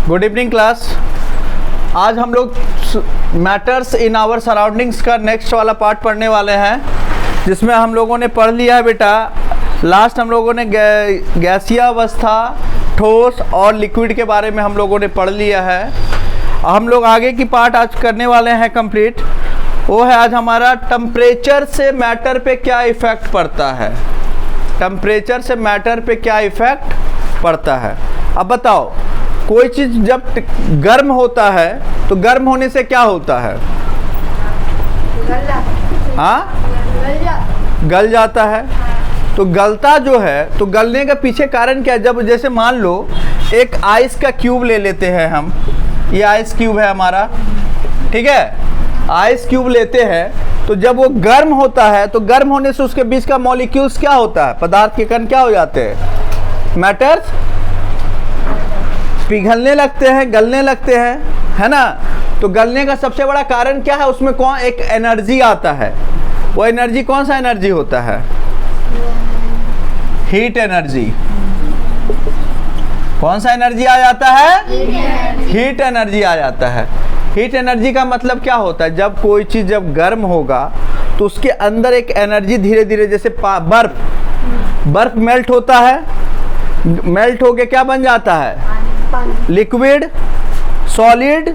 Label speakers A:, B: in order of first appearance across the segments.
A: Good evening class. आज हम लोग मैटर्स इन आवर सराउंडिंग्स का नेक्स्ट वाला पार्ट पढ़ने वाले हैं, जिसमें हम लोगों ने पढ़ लिया है बेटा। लास्ट हम लोगों ने गैसीय अवस्था, ठोस और लिक्विड के बारे में हम लोगों ने पढ़ लिया है। हम लोग आगे की पार्ट आज करने वाले हैं कंप्लीट। वो है आज हमारा टेम्परेचर से मैटर पे क्या इफ़ेक्ट पड़ता है। टेम्परेचर से मैटर पे क्या इफ़ेक्ट पड़ता है। अब बताओ, कोई चीज़ जब गर्म होता है तो गर्म होने से क्या होता है? हाँ, गल जाता है। तो गलता जो है, तो गलने का पीछे कारण क्या है? जब जैसे मान लो एक आइस का क्यूब ले लेते हैं हम, ये आइस क्यूब है हमारा, ठीक है। आइस क्यूब लेते हैं तो जब वो गर्म होता है तो गर्म होने से उसके बीच का मॉलिक्यूल्स क्या होता है? पदार्थ के कण क्या हो जाते हैं? मैटर्स पिघलने लगते हैं, गलने लगते हैं, है ना। तो गलने का सबसे बड़ा कारण क्या है? उसमें कौन एक एनर्जी आता है। वो एनर्जी कौन सा एनर्जी होता है? Heat energy. कौन सा एनर्जी आ जाता है? हीट एनर्जी आ जाता है। हीट एनर्जी का मतलब क्या होता है? जब कोई चीज़ जब गर्म होगा तो उसके अंदर एक एनर्जी धीरे धीरे, जैसे बर्फ मेल्ट होता है, मेल्ट होके क्या बन जाता है? Liquid, solid.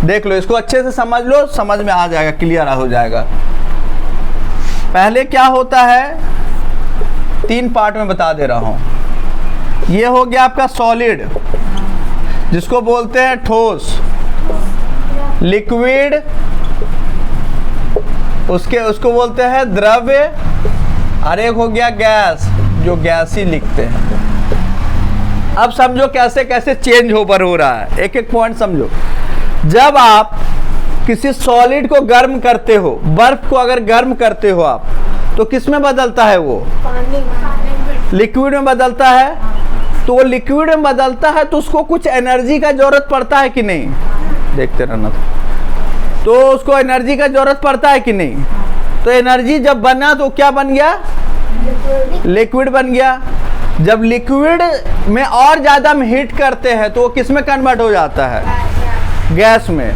A: देख लो, इसको अच्छे से समझ लो, समझ में आ जाएगा, क्लियर हो जाएगा। पहले क्या होता है, 3 पार्ट में बता दे रहा हूं। ये हो गया आपका सॉलिड, जिसको बोलते हैं ठोस। लिक्विड, उसको बोलते हैं द्रव्य। और एक हो गया गैस, जो गैस ही लिखते हैं। अब समझो कैसे कैसे चेंज ओवर हो रहा है, एक एक पॉइंट समझो। जब आप किसी सॉलिड को गर्म करते हो, बर्फ को अगर गर्म करते हो आप, तो किस में बदलता है? वो लिक्विड में बदलता है। तो वो लिक्विड में बदलता है तो उसको कुछ एनर्जी का जरूरत पड़ता है कि नहीं? देखते रहना। तो उसको एनर्जी का जरूरत पड़ता है कि नहीं? तो एनर्जी जब बना तो क्या बन गया? लिक्विड बन गया। जब लिक्विड में और ज़्यादा हम हीट करते हैं तो वो किस में कन्वर्ट हो जाता है? गैस में।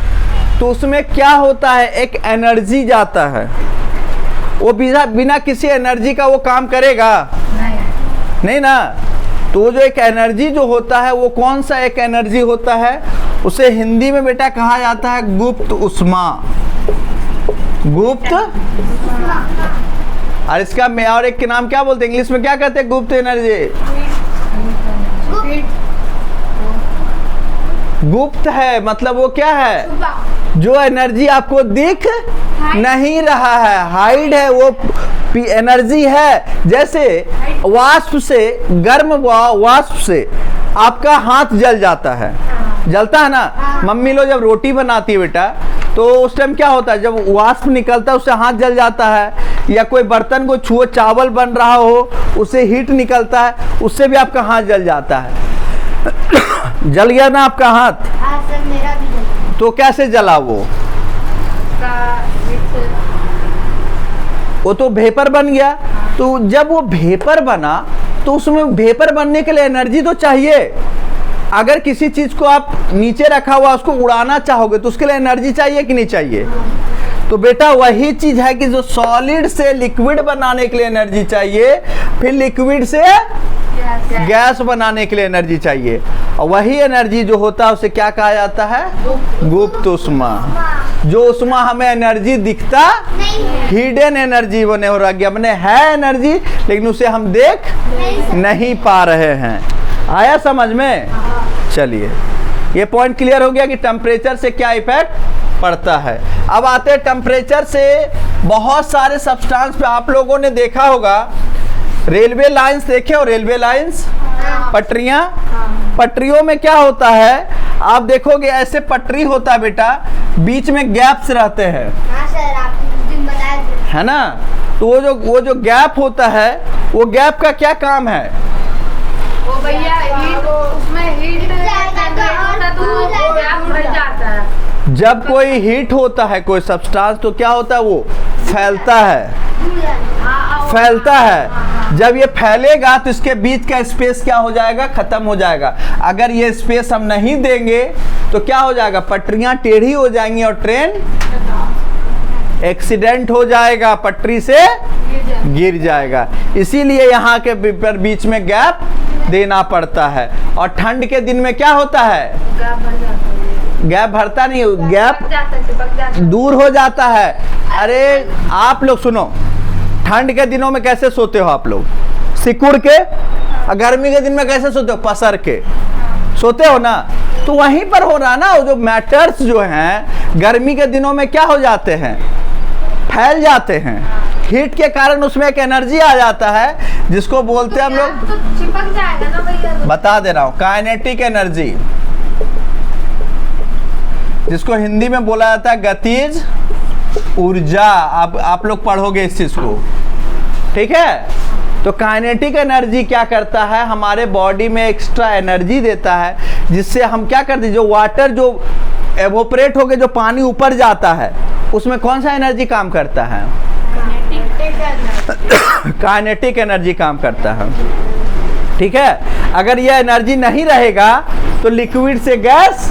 A: तो उसमें क्या होता है? एक एनर्जी जाता है। वो बिना किसी एनर्जी का वो काम करेगा नहीं ना। तो जो एक एनर्जी जो होता है, वो कौन सा एक एनर्जी होता है? उसे हिंदी में बेटा कहा जाता है गुप्त ऊष्मा। गुप्त। और इसका मैं और एक के नाम क्या बोलते हैं? इंग्लिश में क्या कहते हैं? गुप्त एनर्जी। गुप्त है मतलब वो क्या है? जो एनर्जी आपको दिख नहीं रहा है, हाइड है, वो एनर्जी है। जैसे वाष्प से, गर्म वाष्प से आपका हाथ जल जाता है, जलता है ना। मम्मी लोग जब रोटी बनाती है बेटा, तो उस टाइम क्या होता है? जब वाष्प निकलता है उससे हाथ जल जाता है। या कोई बर्तन को छुओ, चावल बन रहा हो, उससे हीट निकलता है, उससे भी आपका हाथ जल जाता है। जल गया ना आपका हाथ?
B: हाँ सर, मेरा भी जला।
A: तो कैसे जला वो? वो तो वेपर बन गया। तो जब वो वेपर बना तो उसमें वेपर बनने के लिए एनर्जी तो चाहिए। अगर किसी चीज को आप नीचे रखा हुआ उसको उड़ाना चाहोगे तो उसके लिए एनर्जी चाहिए कि नहीं चाहिए? तो बेटा वही चीज है कि जो सॉलिड से लिक्विड बनाने के लिए एनर्जी चाहिए, फिर लिक्विड से गैस बनाने के लिए एनर्जी चाहिए। और वही एनर्जी जो होता है उसे क्या कहा जाता है? गुप्त ऊष्मा। जो ऊष्मा हमें एनर्जी दिखता हिडन एनर्जी बने हो रहा गया, मैंने है एनर्जी लेकिन उसे हम देख नहीं पा रहे हैं। आया समझ में? चलिए, ये पॉइंट क्लियर हो गया कि टेम्परेचर से क्या इफेक्ट पड़ता है। अब आते हैं टेम्परेचर से बहुत सारे सब्सटेंस पे। आप लोगों ने देखा होगा, रेलवे लाइंस देखे हो? रेलवे लाइंस, पटरियां। पटरियों में क्या होता है? आप देखोगे ऐसे पटरी होता है बेटा, बीच में गैप्स रहते हैं।
B: हाँ सर, आप उस दिन बताए थे,
A: है ना। तो वो जो गैप होता है, वो गैप का क्या काम है?
C: वो भैया हीट, उसमें हीट जाता है।
A: जब कोई हीट होता है कोई सब्सटेंस, तो क्या होता है? वो फैलता है।
C: हाँ,
A: फैलता है। जब ये फैलेगा तो इसके बीच का स्पेस क्या हो जाएगा, खत्म हो जाएगा। अगर ये स्पेस हम नहीं देंगे तो क्या हो जाएगा, पटरियां टेढ़ी हो जाएंगी और ट्रेन एक्सीडेंट हो जाएगा, पटरी से गिर जाएगा। इसीलिए यहाँ के बीच में गैप देना पड़ता है। और ठंड के दिन में क्या होता है, गैप भरता नहीं, गैप दूर हो जाता है। अरे आप लोग सुनो, ठंड के दिनों में कैसे सोते हो आप लोग, सिकुड़ के, और गर्मी के दिन में कैसे सोते हो, पसर के सोते हो ना। तो वहीं पर हो रहा ना, जो मैटर्स जो हैं गर्मी के दिनों में क्या हो जाते हैं, फैल जाते हैं। हीट के कारण उसमें एक एनर्जी आ जाता है जिसको बोलते हैं हम लोग,
C: तो चिपक जाएगा ना भैया।
A: बता दे रहा हूँ, काइनेटिक एनर्जी, जिसको हिंदी में बोला जाता है गतिज ऊर्जा। आप लोग पढ़ोगे इस चीज को, ठीक है। तो काइनेटिक एनर्जी क्या करता है, हमारे बॉडी में एक्स्ट्रा एनर्जी देता है, जिससे हम क्या करते हैं, जो वाटर जो एवोपरेट होके जो पानी ऊपर जाता है, उसमें कौन सा एनर्जी काम करता है, काइनेटिक एनर्जी काम करता है, ठीक है। अगर यह एनर्जी नहीं रहेगा तो लिक्विड से गैस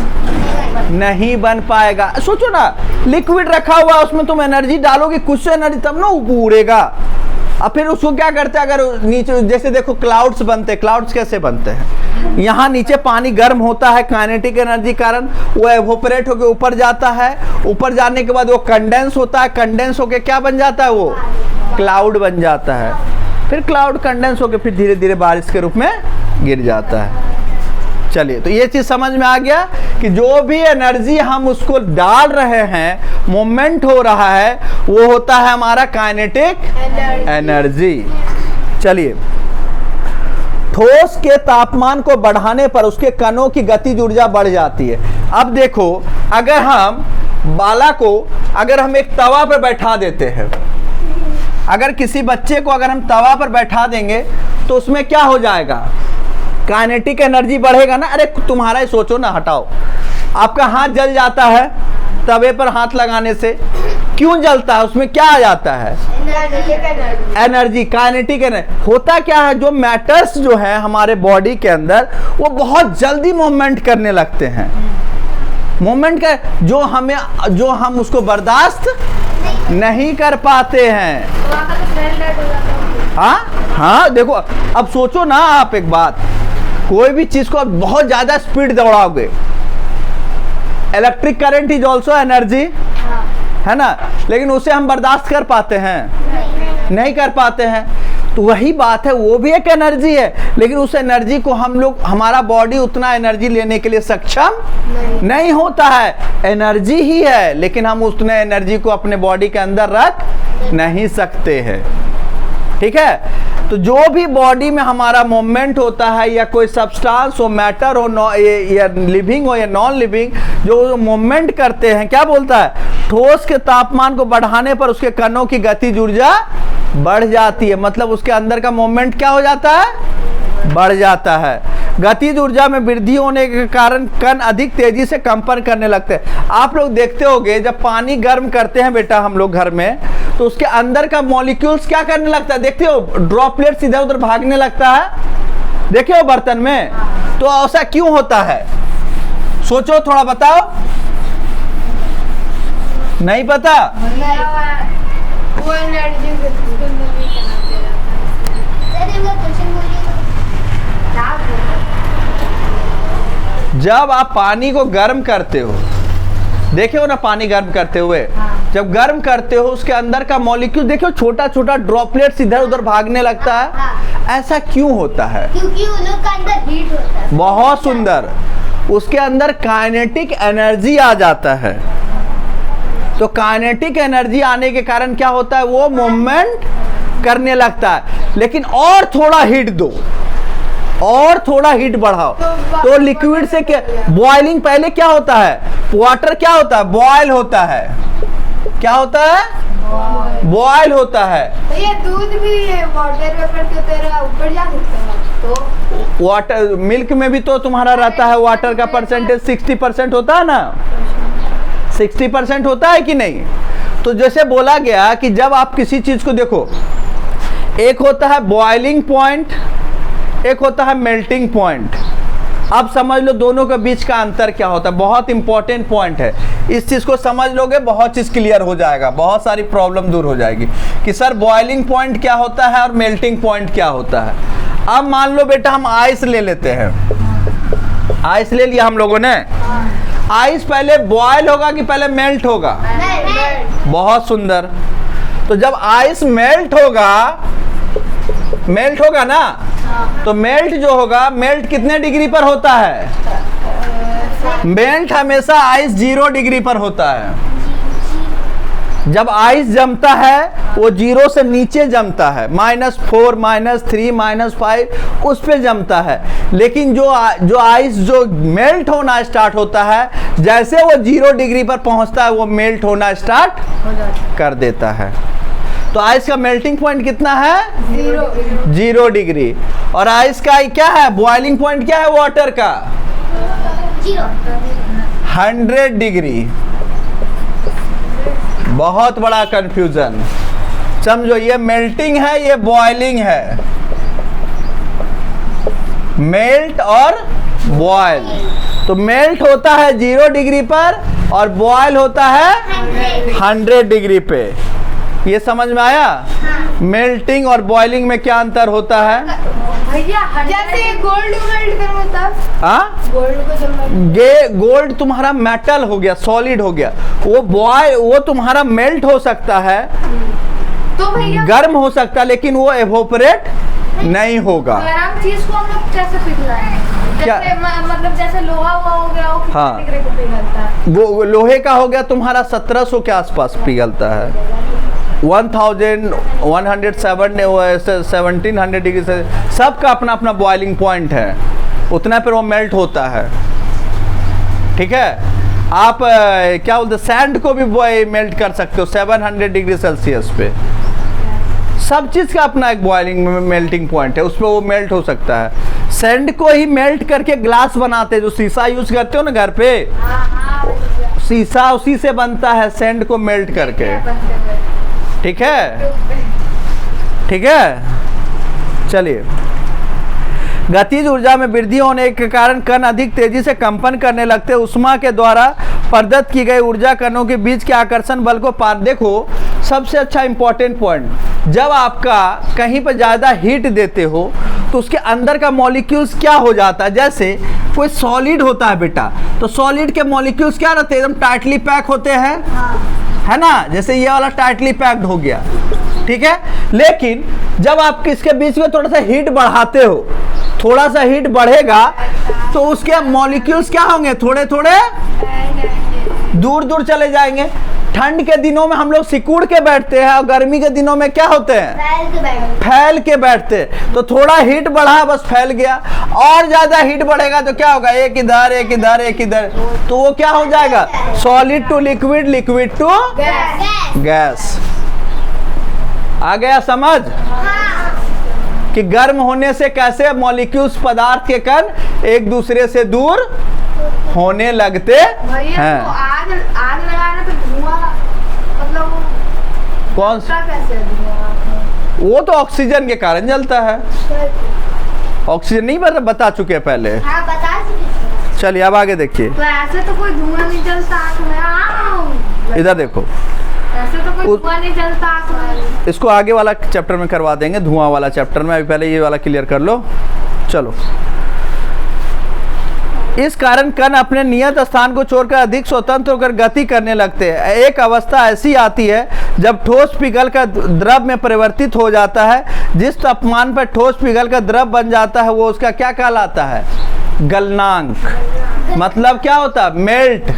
A: नहीं बन पाएगा। सोचो ना, लिक्विड रखा हुआ उसमें तुम एनर्जी डालोगे, कुछ एनर्जी तब ना उड़ेगा। और फिर उसको क्या करते हैं, अगर नीचे जैसे देखो क्लाउड्स बनते हैं, क्लाउड्स कैसे बनते हैं, यहाँ नीचे पानी गर्म होता है, काइनेटिक एनर्जी कारण वो एवोपरेट होकर ऊपर जाता है, ऊपर जाने के बाद वो कंडेंस होता है, कंडेंस होकर क्या बन जाता है, वो क्लाउड बन जाता है। फिर क्लाउड कंडेंस होकर फिर धीरे धीरे बारिश के रूप में गिर जाता है। चलिए, तो ये चीज समझ में आ गया कि जो भी एनर्जी हम उसको डाल रहे हैं, मूवमेंट हो रहा है, वो होता है हमारा काइनेटिक एनर्जी। चलिए, ठोस के तापमान को बढ़ाने पर उसके कणों की गतिज ऊर्जा बढ़ जाती है। अब देखो, अगर हम बाला को अगर हम एक तवा पर बैठा देते हैं, अगर किसी बच्चे को अगर हम तवा पर बैठा देंगे तो उसमें क्या हो जाएगा, काइनेटिक एनर्जी बढ़ेगा ना। अरे तुम्हारा ही सोचो ना, हटाओ, आपका हाथ जल जाता है तवे पर हाथ लगाने से, क्यों जलता है, उसमें क्या आ जाता है, एनर्जी, काइनेटिक एनर्जी। होता क्या है, जो मैटर्स जो है हमारे बॉडी के अंदर, वो बहुत जल्दी मूवमेंट करने लगते हैं। मूवमेंट का जो हम उसको बर्दाश्त नहीं कर पाते हैं। हाँ, देखो अब सोचो ना, आप एक बात, कोई भी चीज को आप बहुत ज्यादा स्पीड दौड़ाओगे, electric current is also energy, है ना, लेकिन उसे हम बर्दाश्त कर पाते हैं, नहीं कर पाते हैं। तो वही बात है, वो भी एक एनर्जी है, लेकिन उस एनर्जी को हम लोग, हमारा बॉडी उतना एनर्जी लेने के लिए सक्षम नहीं होता है। एनर्जी ही है, लेकिन हम उतने एनर्जी को अपने बॉडी के अंदर रख नहीं सकते हैं, ठीक है। तो जो भी बॉडी में हमारा मूवमेंट होता है, या कोई सब्सटेंस हो, मैटर हो, या लिविंग हो या नॉन लिविंग, जो मूवमेंट करते हैं, क्या बोलता है, ठोस के तापमान को बढ़ाने पर उसके कणों की गतिज ऊर्जा बढ़ जाती है। मतलब उसके अंदर का मूवमेंट क्या हो जाता है, बढ़ जाता है। गतिज ऊर्जा में वृद्धि होने के कारण कण अधिक तेजी से कंपन करने लगते हैं। आप लोग देखते होंगे, जब पानी गर्म करते हैं बेटा हम लोग घर में, तो उसके अंदर का मॉलिक्यूल्स क्या करने लगता है, देखते हो, ड्रॉपलेट्स इधर उधर भागने लगता है, देखे हो बर्तन में। तो ऐसा क्यों होता है, सोचो थोड़ा, बताओ, नहीं पता।
C: वो एनर्जी
A: जब आप पानी को गर्म करते हो, देखे हो ना पानी गर्म करते हुए, जब गर्म करते हो उसके अंदर का मॉलिक्यूल देखो, छोटा छोटा ड्रॉपलेट्स इधर उधर भागने लगता है। ऐसा क्यों होता है,
B: क्योंकि उन लोग का अंदर हीट होता है।
A: बहुत सुंदर, उसके अंदर काइनेटिक एनर्जी आ जाता है। तो काइनेटिक एनर्जी आने के कारण क्या होता है, वो मूवमेंट करने लगता है। लेकिन और थोड़ा हीट दो, और थोड़ा हीट बढ़ाओ, तो लिक्विड से क्या, बॉइलिंग, पहले क्या होता है, वाटर क्या होता है, बॉयल होता है, क्या होता है, बॉयल होता है।
C: तो ये दूध भी वाटर वेपर की तरह ऊपर जा सकता है। तो
A: वाटर, मिल्क में भी तो तुम्हारा रहता है, वाटर का परसेंटेज 60% होता है ना, 60% होता है कि नहीं। तो जैसे बोला गया कि जब आप किसी चीज को देखो, एक होता है बॉइलिंग पॉइंट, एक होता है मेल्टिंग पॉइंट। अब समझ लो दोनों के बीच का अंतर क्या होता है, बहुत इंपॉर्टेंट पॉइंट है। इस चीज़ को समझ लोगे बहुत चीज़ क्लियर हो जाएगा, बहुत सारी प्रॉब्लम दूर हो जाएगी कि सर बॉइलिंग पॉइंट क्या होता है और मेल्टिंग पॉइंट क्या होता है। अब मान लो बेटा हम आइस ले लेते हैं, आइस ले लिया हम लोगों ने। आइस पहले बॉयल होगा कि पहले मेल्ट होगा? बहुत सुंदर। तो जब आइस मेल्ट होगा ना, तो मेल्ट जो होगा, मेल्ट कितने डिग्री पर होता है? मेल्ट हमेशा आइस 0 डिग्री पर होता है। जब आइस जमता है वो 0 से नीचे जमता है, -4, -3, -5 उस पे जमता है। लेकिन जो आइस जो मेल्ट होना स्टार्ट होता है, जैसे वो 0 डिग्री पर पहुंचता है वो मेल्ट होना स्टार्ट कर देता है। तो आइस का मेल्टिंग पॉइंट कितना है? 0 डिग्री। और आइस का क्या है, बॉइलिंग पॉइंट क्या है वाटर का? 100 डिग्री। बहुत बड़ा कंफ्यूजन, समझो ये मेल्टिंग है, ये बॉइलिंग है। मेल्ट और बॉयल। तो मेल्ट होता है 0 डिग्री पर और बॉयल होता है 100 डिग्री पे। ये समझ में आया? मेल्टिंग और बॉइलिंग में क्या अंतर होता है?
C: भैया जैसे गोल्ड मेल्ट करो तब,
A: हाँ,
C: गोल्ड को
A: गोल्ड तुम्हारा मेटल हो गया, सॉलिड हो गया। वो तुम्हारा मेल्ट हो सकता है,
C: तो भैया
A: गर्म हो सकता है, लेकिन वो एवोपरेट नहीं होगा।
C: गरम चीज को हम लोग कैसे पिघलाएं?
A: क्या?
C: जैसे मतलब जैसे लोहा हो गया, वो कितने
A: हाँ।
C: डिग्री को पिघलता है?
A: वो लोहे का हो गया तुम्हारा 1700 के आसपास पिघलता है। 1700 डिग्री से, सबका अपना अपना बॉइलिंग पॉइंट है, उतना पर वो मेल्ट होता है। ठीक है, आप क्या बोलते, सैंड को भी मेल्ट कर सकते हो 700 डिग्री सेल्सियस पे। सब चीज़ का अपना एक बॉइलिंग मेल्टिंग पॉइंट है, उस पर वो मेल्ट हो सकता है। सैंड को ही मेल्ट करके ग्लास बनाते हैं, जो शीशा यूज करते हो ना घर पे, शीशा उसी से बनता है, सैंड को मेल्ट करके। ठीक है, ठीक है। चलिए, गतिज ऊर्जा में वृद्धि होने के कारण कण अधिक तेजी से कंपन करने लगते हैं। उष्मा के द्वारा प्रदत्त की गई ऊर्जा कणों के बीच के आकर्षण बल को पार। देखो सबसे अच्छा इंपॉर्टेंट पॉइंट, जब आपका कहीं पर ज़्यादा हीट देते हो तो उसके अंदर का मॉलिक्यूल्स क्या हो जाता है। जैसे कोई सॉलिड होता है बेटा, तो सॉलिड के मॉलिक्यूल्स क्या रहते हैं, एकदम टाइटली पैक होते हैं, है ना। जैसे ये वाला टाइटली पैक्ड हो गया, ठीक है। लेकिन जब आप इसके बीच में थोड़ा सा हीट बढ़ाते हो, थोड़ा सा हीट बढ़ेगा तो उसके मॉलिक्यूल्स क्या होंगे, थोड़े थोड़े दूर दूर चले जाएंगे। ठंड के दिनों में हम लोग सिकुड़ के बैठते हैं और गर्मी के दिनों में क्या होते हैं, फैल के बैठते हैं। तो थोड़ा हीट बढ़ा बस फैल गया, और ज्यादा हीट बढ़ेगा तो क्या होगा, एक इधर एक इधर एक इधर, तो वो क्या हो जाएगा, solid to liquid, liquid to gas. आ गया समझ कि गर्म होने से कैसे मॉलिक्यूल्स, पदार्थ के कण एक दूसरे से दूर होने लगते हैं।
C: तो आग लगाना तो धुआं, मतलब
A: कौन सा,
C: कैसे धुआं?
A: वो तो ऑक्सीजन के कारण जलता है। ऑक्सीजन नहीं बता चुके पहले।
B: हाँ बता चुकी।
A: चलिए अब आगे देखिए,
C: तो ऐसे तो कोई धुआं नहीं जलता आग में।
A: इधर देखो,
C: ऐसे तो कोई धुआं नहीं जलता आग में।
A: इसको आगे वाला चैप्टर में करवा देंगे, धुआं वाला चैप्टर में। अभी पहले ये वाला क्लियर कर लो। चलो, इस कारण कण अपने नियत स्थान को छोड़कर अधिक स्वतंत्र होकर गति करने लगते हैं। एक अवस्था ऐसी आती है जब ठोस पिघल कर द्रव में परिवर्तित हो जाता है। जिस तापमान पर ठोस पिघल कर द्रव बन जाता है वो उसका क्या कहलाता है, गलनांक। मतलब क्या होता है, मेल्ट।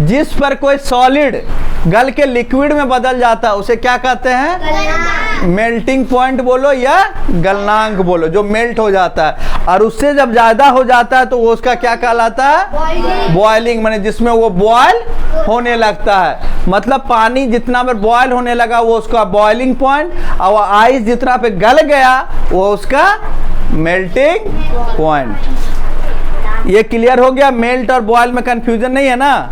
A: जिस पर कोई सॉलिड गल के लिक्विड में बदल जाता है उसे क्या कहते हैं, मेल्टिंग पॉइंट बोलो या गलनांक बोलो, जो मेल्ट हो जाता है। और उससे जब ज़्यादा हो जाता है तो वो उसका क्या कहलाता है, बॉइलिंग। माने जिसमें वो बॉयल होने लगता है। मतलब पानी जितना पर बॉयल होने लगा वो उसका बॉइलिंग पॉइंट, और आइस जितना पे गल गया वो उसका मेल्टिंग पॉइंट। ये क्लियर हो गया, मेल्ट और बॉयल में कंफ्यूजन नहीं है ना।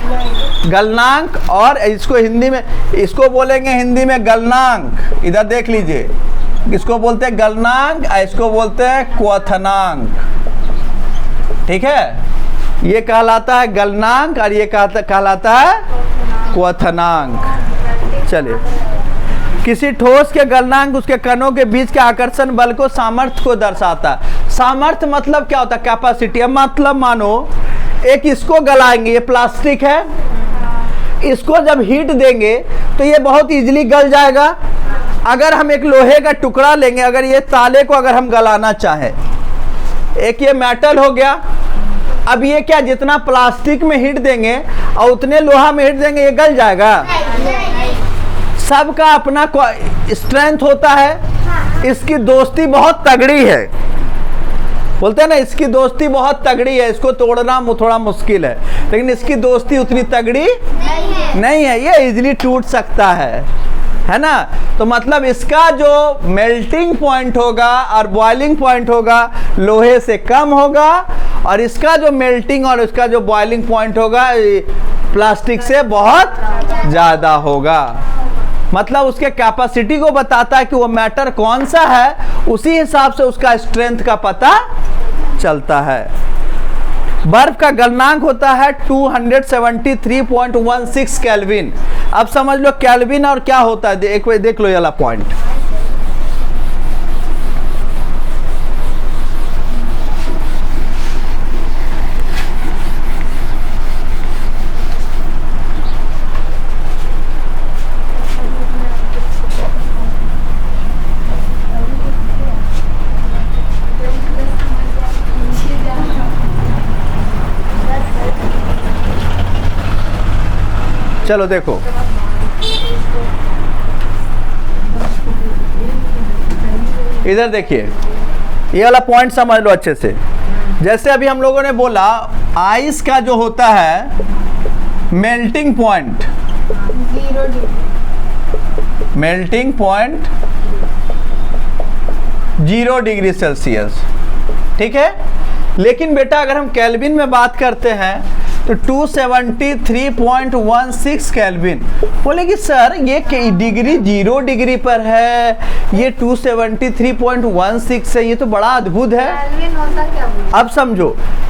A: गलनांक, और इसको हिंदी में, इसको बोलेंगे हिंदी में गलनांक। इधर देख लीजिए, इसको बोलते हैं गलनांक, इसको बोलते हैं क्वथनांक। ठीक है, ये कहलाता है गलनांक और ये कहलाता है क्वथनांक। चलिए, किसी ठोस के गलनांक उसके कणों के बीच के आकर्षण बल को, सामर्थ्य को दर्शाता है। सामर्थ्य मतलब क्या होता है? कैपेसिटी। मतलब मानो एक इसको गलाएंगे, ये प्लास्टिक है, इसको जब हीट देंगे तो ये बहुत इजीली गल जाएगा। अगर हम एक लोहे का टुकड़ा लेंगे, अगर ये ताले को अगर हम गलाना चाहें, एक ये मेटल हो गया, अब ये क्या जितना प्लास्टिक में हीट देंगे और उतने लोहा में हीट देंगे, ये गल जाएगा? सबका अपना स्ट्रेंथ होता है। इसकी दोस्ती बहुत तगड़ी है, बोलते हैं ना, इसकी दोस्ती बहुत तगड़ी है, इसको तोड़ना थोड़ा मुश्किल है, लेकिन इसकी दोस्ती उतनी तगड़ी नहीं है, ये इजीली टूट सकता है ना। तो मतलब इसका जो मेल्टिंग पॉइंट होगा और बॉइलिंग पॉइंट होगा लोहे से कम होगा, और इसका जो मेल्टिंग और इसका जो बॉइलिंग पॉइंट होगा प्लास्टिक से बहुत ज़्यादा होगा। मतलब उसके कैपेसिटी को बताता है कि वो मैटर कौन सा है, उसी हिसाब से उसका स्ट्रेंथ का पता चलता है। बर्फ का गलनांक होता है 273.16 केल्विन। अब समझ लो केल्विन और क्या होता है, एक बार देख लो ये वाला पॉइंट। चलो देखो, इधर देखिए, ये वाला पॉइंट समझ लो अच्छे से। जैसे अभी हम लोगों ने बोला आइस का जो होता है melting point, melting point 0 degree Celsius, ठीक है। लेकिन बेटा अगर हम केल्विन में बात करते हैं तो 273.16 केल्विन। बोले कि सर ये डिग्री 0 डिग्री पर है, ये 273.16 है, ये तो बड़ा अद्भुत है।
C: केल्विन होता क्या?
A: अब समझो,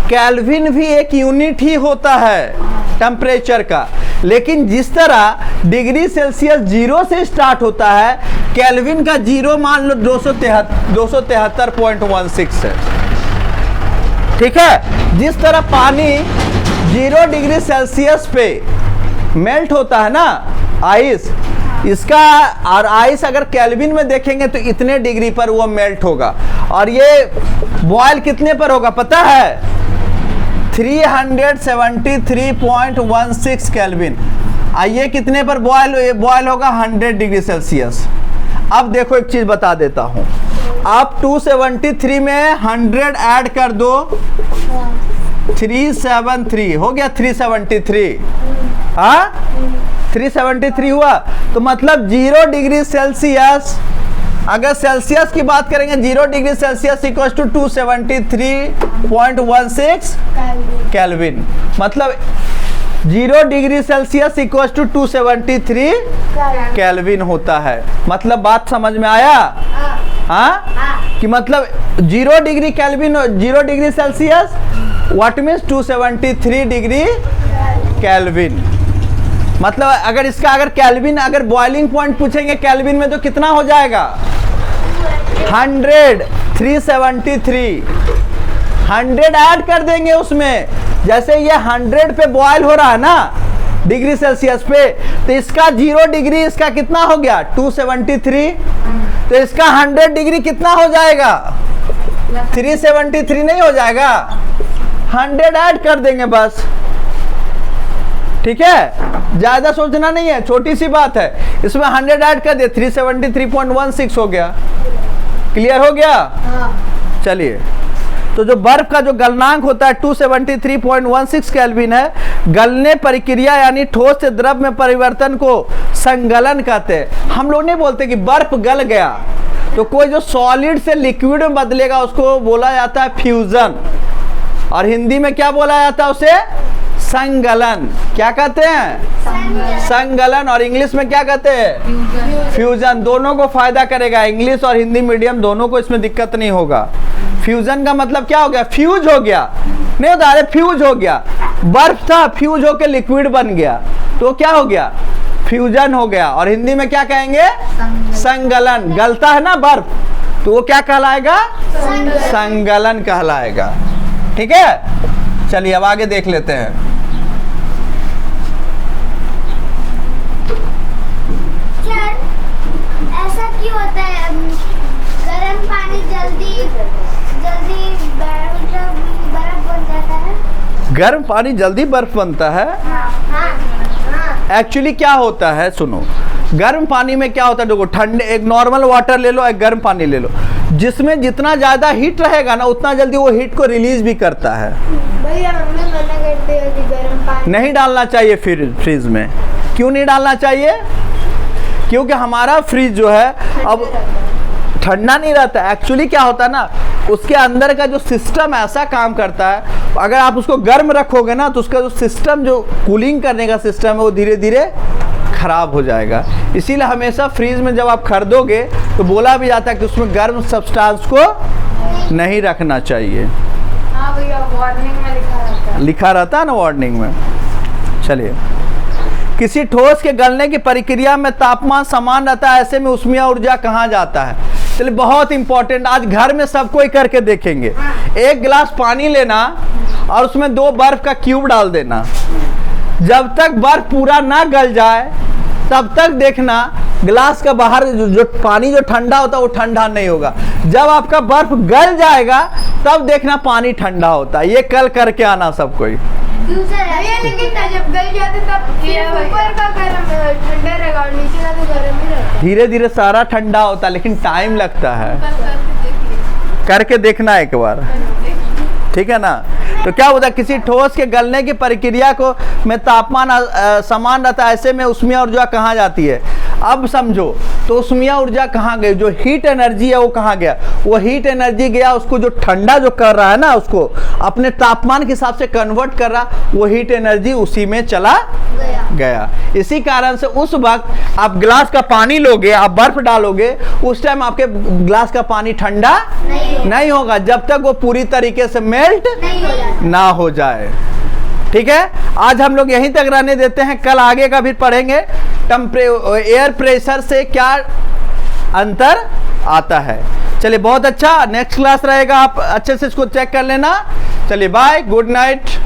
A: केल्विन भी एक यूनिट ही होता है टेम्परेचर का, लेकिन जिस तरह डिग्री सेल्सियस 0 से स्टार्ट होता है, केल्विन का 0 मान लो 273.16 है, ठीक है। जिस तरह पानी 0 डिग्री सेल्सियस पे मेल्ट होता है ना आइस, इसका और आइस अगर केल्विन में देखेंगे तो इतने डिग्री पर वो मेल्ट होगा, और ये बॉयल कितने पर होगा पता है? 373.16 केल्विन। आइए कितने पर बॉयल होगा? 100 डिग्री सेल्सियस। अब देखो एक चीज बता देता हूं, आप 273 में 100 ऐड कर दो, 373 हो गया, 373, हाँ 373 हुआ। तो मतलब 0 डिग्री सेल्सियस, अगर सेल्सियस की बात करेंगे 0 degree Celsius equal to 273.16 kelvin. मतलब 0 degree Celsius equal to 273 kelvin होता है। मतलब बात समझ में आया? हाँ, कि मतलब 0 degree kelvin, 0 degree Celsius what means 273 degree kelvin. मतलब अगर इसका अगर केल्विन, अगर बॉइलिंग पॉइंट पूछेंगे केल्विन में तो कितना हो जाएगा? 100, 373, 100 ऐड कर देंगे उसमें। जैसे ये 100 पे बॉयल हो रहा है ना डिग्री सेल्सियस पे, तो इसका 0 डिग्री इसका कितना हो गया? 273। तो इसका 100 डिग्री कितना हो जाएगा? 373 नहीं हो जाएगा, 100 ऐड कर देंगे बस, ठीक है। ज्यादा सोचना नहीं है, छोटी सी बात है। इसमें 100 ऐड कर दिया, 373.16 हो गया। क्लियर हो गया? चलिए, तो जो बर्फ का जो गलनांक होता है 273.16 केल्विन है। गलने प्रक्रिया यानी ठोस से द्रव में परिवर्तन को संगलन कहते हैं। हम लोग नहीं बोलते कि बर्फ गल गया, तो कोई जो सॉलिड से लिक्विड में बदलेगा उसको बोला जाता है फ्यूजन, और हिंदी में क्या बोला जाता है उसे? संगलन। क्या कहते हैं? संगलन। और इंग्लिश में क्या कहते हैं? फ्यूजन। दोनों को फायदा करेगा, इंग्लिश और हिंदी मीडियम दोनों को इसमें दिक्कत नहीं होगा। फ्यूजन का मतलब क्या हो गया? फ्यूज हो गया, नहीं होता, अरे फ्यूज हो गया। बर्फ था, फ्यूज होकर लिक्विड बन गया, तो क्या हो गया? फ्यूजन हो गया। और हिंदी में क्या कहेंगे? संगलन। गलता है ना बर्फ, तो वो क्या कहलाएगा? संगलन कहलाएगा। ठीक है, चलिए अब आगे देख लेते हैं।
B: सर, ऐसा क्यों होता है? गर्म पानी जल्दी बर्फ बन जाता है।
A: गर्म पानी जल्दी बर्फ बनता है?
B: हाँ।
A: एक्चुअली क्या होता है, सुनो, गर्म पानी में क्या होता है, देखो ठंडे, एक नॉर्मल वाटर ले लो, एक गर्म पानी ले लो, जिसमें जितना ज़्यादा हीट रहेगा ना उतना जल्दी वो हीट को रिलीज भी करता है।
C: भैया हमने मना करते हैं कि गर्म पानी
A: नहीं डालना चाहिए फ्रिज में। क्यों नहीं डालना चाहिए? क्योंकि हमारा फ्रिज जो है अब ठंडा नहीं रहता। एक्चुअली क्या होता है ना, उसके अंदर का जो सिस्टम ऐसा काम करता है, अगर आप उसको गर्म रखोगे ना तो उसका जो सिस्टम, जो कूलिंग करने का सिस्टम है, वो धीरे धीरे खराब हो जाएगा। इसीलिए हमेशा फ्रीज में जब आप खरीदोगे तो बोला भी जाता है कि उसमें गर्म सब्सटेंस को नहीं रखना चाहिए।
C: हाँ भैया, वार्निंग में
A: लिखा रहता है ना वार्निंग में। चलिए, किसी ठोस के गलने की प्रक्रिया में तापमान समान रहता है, ऐसे में ऊष्मीय ऊर्जा कहाँ जाता है? चलिए, बहुत इंपॉर्टेंट, आज घर में सब कोई करके देखेंगे। एक गिलास पानी लेना और उसमें 2 बर्फ का क्यूब डाल देना। जब तक बर्फ पूरा ना गल जाए तब तक देखना गिलास का बाहर जो पानी जो ठंडा होता है वो ठंडा नहीं होगा। जब आपका बर्फ गल जाएगा तब देखना पानी ठंडा होता है। ये कल करके आना सब कोई।
C: लेकिन जब गल जाते तब ऊपर का गर्म ठंडा रहेगा और नीचे का तो गर्म ही रहेगा।
A: धीरे धीरे सारा ठंडा होता है, लेकिन टाइम लगता है। करके देखना एक बार, ठीक है ना। तो क्या होता है, किसी ठोस के गलने की प्रक्रिया को में तापमान समान रहता है, ऐसे में ऊष्मीय ऊर्जा कहाँ जाती है? अब समझो, तो ऊष्मीय ऊर्जा कहाँ गई? जो हीट एनर्जी है वो कहाँ गया? वो हीट एनर्जी गया, उसको जो ठंडा जो कर रहा है ना, उसको अपने तापमान के हिसाब से कन्वर्ट कर रहा, वो हीट एनर्जी उसी में चला गया। इसी कारण से उस वक्त आप गिलास का पानी लोगे, आप बर्फ डालोगे, उस टाइम आपके गिलास का पानी ठंडा नहीं होगा जब तक वो पूरी तरीके से मेल्ट ना हो जाए। ठीक है, आज हम लोग यहीं तक रहने देते हैं, कल आगे का भी पढ़ेंगे। एयर प्रेशर से क्या अंतर आता है। चलिए, बहुत अच्छा, नेक्स्ट क्लास रहेगा, आप अच्छे से इसको चेक कर लेना। चलिए, बाय, गुड नाइट।